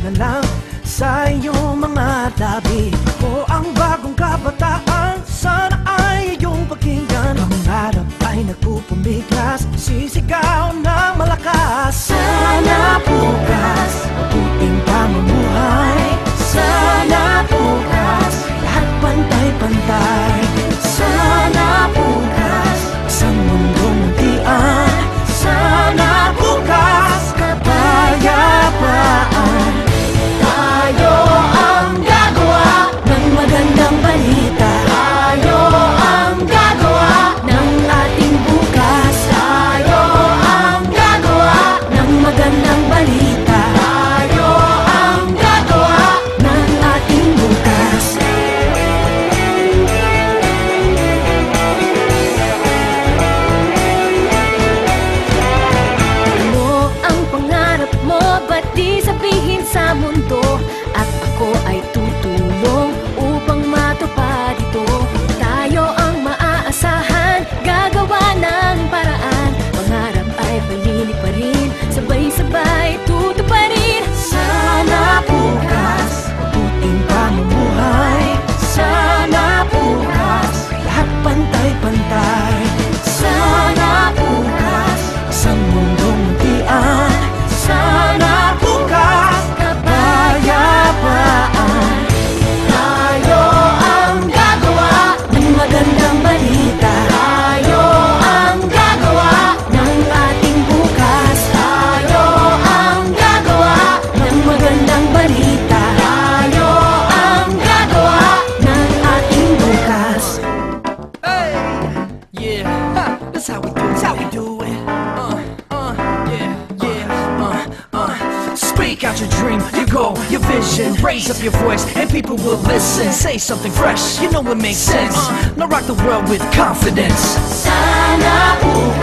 na lang sa iyong mga labi. Ako ang bagong kabataan, sana ay iyong pakinggan. Pangarap ay nagpupumiglas, sisigaw ng malakas. Sana bukas, mabuting pamumuhay. Sana bukas, lahat pantay-pantay. Sana bukas, isang mundong muntian. Sana bukas, kapayapaan. Tayo ang gagawa ng magandang balita. Tayo ang gagawa ng ating bukas. Tayo ang gagawa ng magandang balita. Tayo ang gagawa ng ating bukas. Ano ang pangarap mo? Ba't di sabihin sa mundo? At ako ay tutulong upang matupad ito. Tayo ang maaasahan, gagawa ng paraan. Pangarap ay palilig pa rin, sabay-sabay tutuparin. Sana bukas, mabuting pamumuhay. Sana bukas, lahat pantay-pantay. Sana bukas, isang mundong muntian. Sana bukas, kapayapaan. Tayo ang gagawa ng magandang balita. Tayo ang gagawa ng ating bukas. Tayo ang gagawa ng magandang balita. Tayo ang gagawa ng ating bukas. Hey, yeah, ha, that's how we do it. That's how we do it. Yeah, yeah, Speak out your dream, your goal, your vision. Raise up your voice and people will listen. Say something fresh, you know it makes sense. Now rock the world with confidence. Sana bukas.